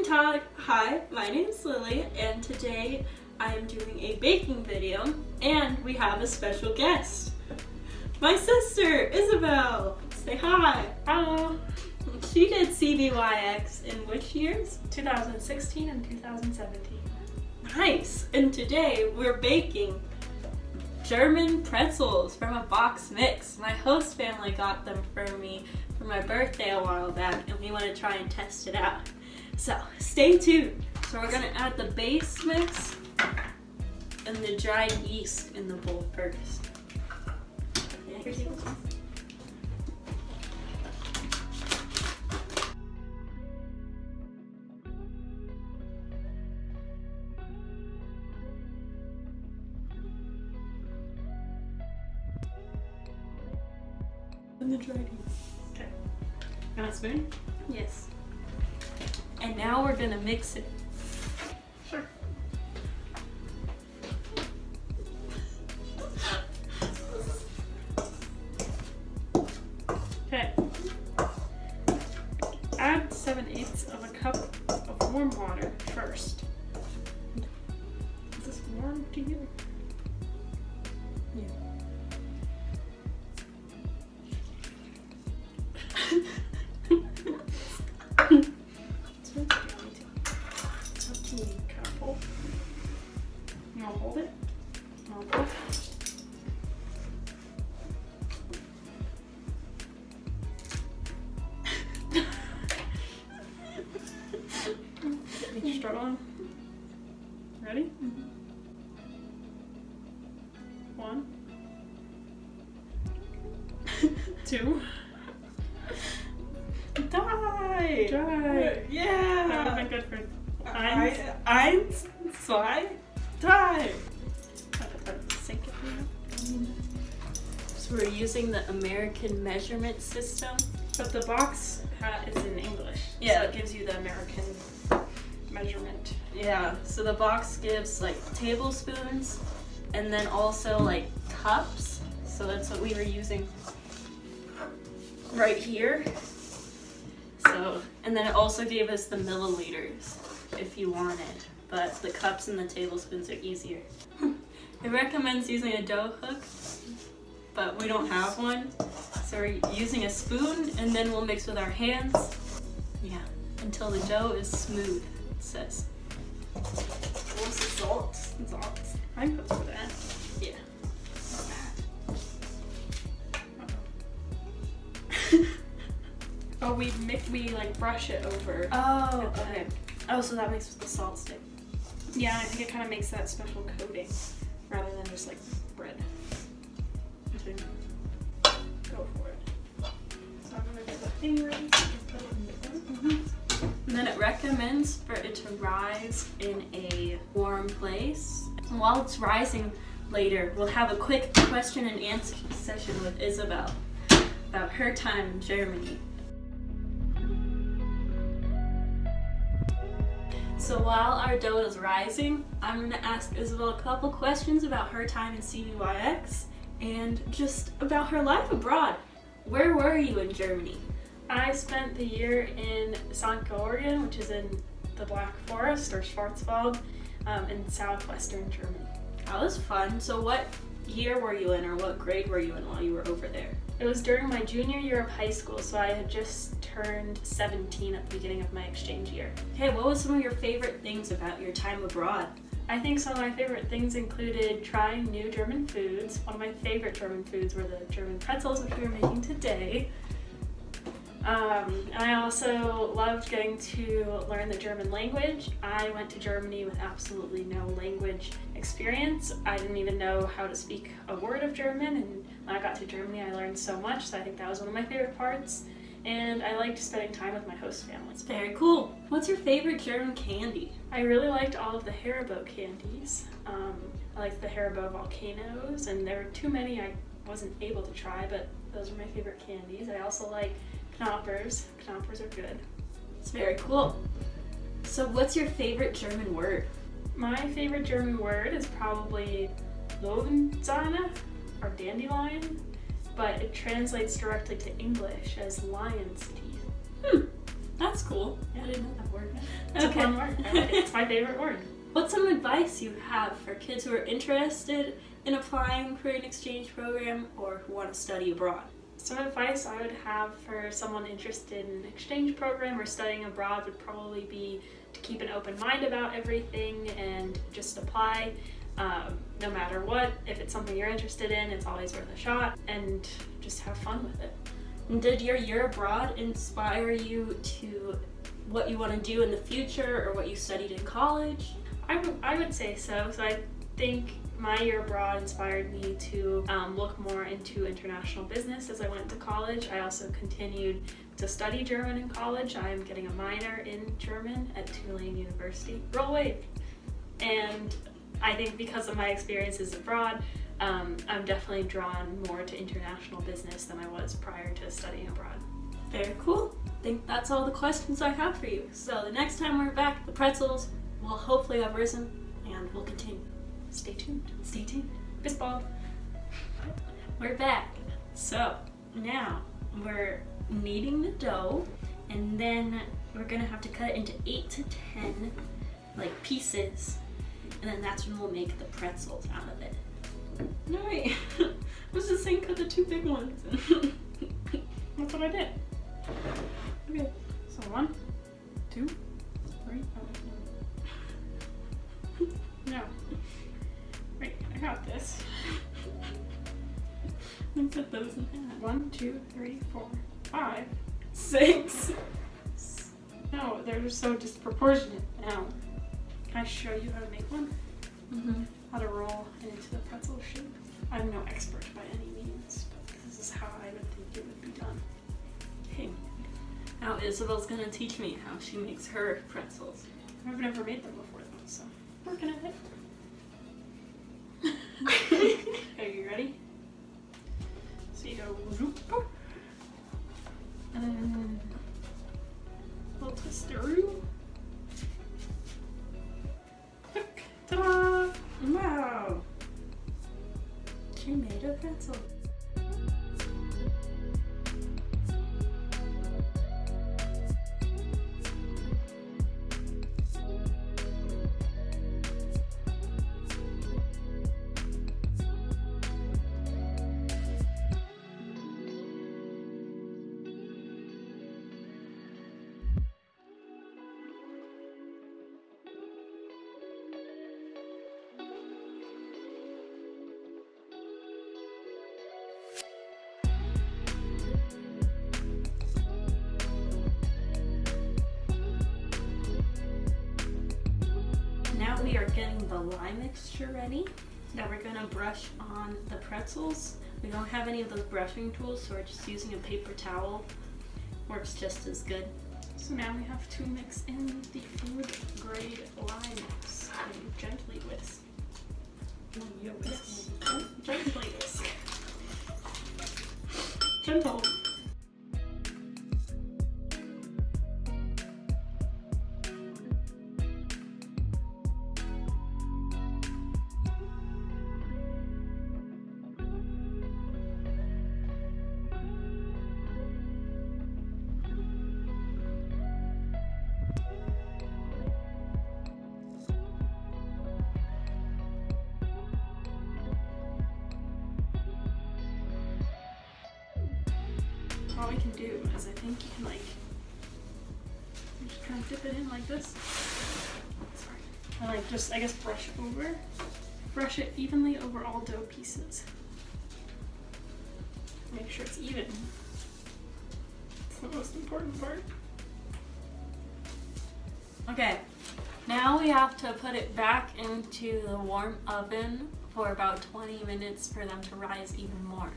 Tag! Hi, my name is Lily, and today I am doing a baking video, and we have a special guest. My sister, Isabelle! Say hi! Hello! She did CBYX in which years? 2016 and 2017. Nice! And today we're baking German pretzels from a box mix. My host family got them for me for my birthday a while back, and we want to try and test it out. So stay tuned. So we're gonna add the base mix and the dried yeast in the bowl first. Yeah, here's yours. And the dried yeast. Okay. Got a spoon? Yes. And now we're gonna mix it. Sure. Okay. Add 7/8 of a cup of warm water first. Is this warm to you? Yeah. It's up to you. Careful. You want to hold it? Hold it. You're struggling. Ready? Mm-hmm. 1, 2. Die! Dry. Yeah! That would have been good for times. Eins, zwei, drei! Sink it now. So we're using the American measurement system. But the box is in English. Yeah. So it gives you the American measurement. Yeah, so the box gives like tablespoons and then also like cups. So that's what we were using right here. So, and then it also gave us the milliliters if you wanted, but the cups and the tablespoons are easier. It recommends using a dough hook, but we don't have one. So we're using a spoon and then we'll mix with our hands. Yeah, until the dough is smooth, it says. What's the salt? Salt. I can put some of that. Yeah. Oh, we like brush it over. Oh, okay. Oh, so that makes the salt stick. Yeah, I think it kind of makes that special coating rather than just like bread. Okay. Go for it. So I'm gonna get the thing ready so I can put it in the oven. And then it recommends for it to rise in a warm place. And while it's rising later, we'll have a quick question and answer session with Isabelle about her time in Germany. So while our dough is rising, I'm going to ask Isabelle a couple questions about her time in CBYX and just about her life abroad. Where were you in Germany? I spent the year in St. Georgen, which is in the Black Forest or Schwarzwald, in southwestern Germany. That was fun. So what year were you in, or what grade were you in while you were over there? It was during my junior year of high school, so I had just turned 17 at the beginning of my exchange year. Hey, what was some of your favorite things about your time abroad? I think some of my favorite things included trying new German foods. One of my favorite German foods were the German pretzels, which we are making today. And I also loved getting to learn the German language. I went to Germany with absolutely no language experience. I didn't even know how to speak a word of German, and when I got to Germany I learned so much, so I think that was one of my favorite parts. And I liked spending time with my host family. It's very cool. What's your favorite German candy? I really liked all of the Haribo candies. I liked the Haribo volcanoes, and there were too many I wasn't able to try, but those were my favorite candies. I also like Knoppers. Knoppers are good. It's very cool. So what's your favorite German word? My favorite German word is probably Löwenzahn or dandelion, but it translates directly to English as lion's teeth. That's cool. Yeah, I didn't know that word. It's a fun word. I like it. It's my favorite word. What's some advice you have for kids who are interested in applying for an exchange program or who want to study abroad? Some advice I would have for someone interested in an exchange program or studying abroad would probably be to keep an open mind about everything and just apply. No matter what, if it's something you're interested in, it's always worth a shot, and just have fun with it. And did your year abroad inspire you to what you want to do in the future or what you studied in college? I would say so. So I think my year abroad inspired me to look more into international business as I went to college. I also continued to study German in college. I'm getting a minor in German at Tulane University. Roll wave! And I think because of my experiences abroad, I'm definitely drawn more to international business than I was prior to studying abroad. Very cool. I think that's all the questions I have for you. So the next time we're back, the pretzels will hopefully have risen and we'll continue. Stay tuned. Stay tuned. Bis bald. We're back. So now we're kneading the dough and then we're gonna have to cut it into 8 to 10 like pieces, and then that's when we'll make the pretzels out of it. No, wait. I was just saying cut the 2 big ones. That's what I did. Okay. So 1, 2, 3. Oh, no. Wait, I got this. I put those in half. 1, 2, 3, 4, 5, 6. No, they're just so disproportionate now. Can I show you how to make one? Mm-hmm. How to roll it into the pretzel shape. I'm no expert by any means, but this is how I would think it would be done. Okay. Now Isabel's gonna teach me how she makes her pretzels. I've never made them before though, so working at it. Are you ready? So you go zoop, and then little twisteroo. Look, ta-da! Wow. She made a pretzel. Now we are getting the lye mixture ready that we're gonna brush on the pretzels. We don't have any of those brushing tools, so we're just using a paper towel. Works just as good. So now we have to mix in the food grade lye mix and gently whisk. You Whisk. Gently whisk. Gentle. All we can do is I think you can you just kind of dip it in like this. Sorry. And just, I guess, brush it evenly over all dough pieces. Make sure it's even. It's the most important part. Okay, now we have to put it back into the warm oven for about 20 minutes for them to rise even more.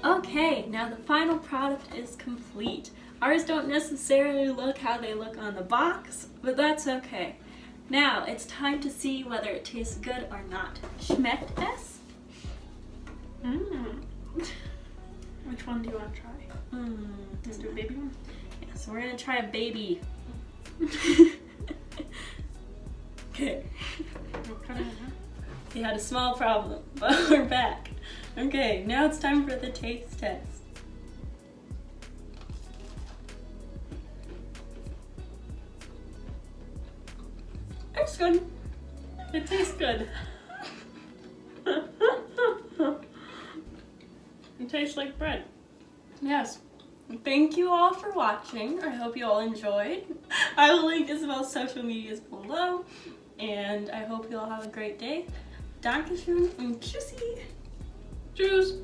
Okay, now the final product is complete. Ours don't necessarily look how they look on the box, but that's okay. Now it's time to see whether it tastes good or not. Schmeckt es? Which one do you want to try? Let's do a baby one. Yeah, so we're gonna try a baby. Okay. We had a small problem, but we're back. Okay, now it's time for the taste test. It's good. It tastes good. It tastes like bread. Yes. Thank you all for watching. I hope you all enjoyed. I will link Isabel's social medias below. And I hope you all have a great day. Dankeschön und tschüssi. Tschüss.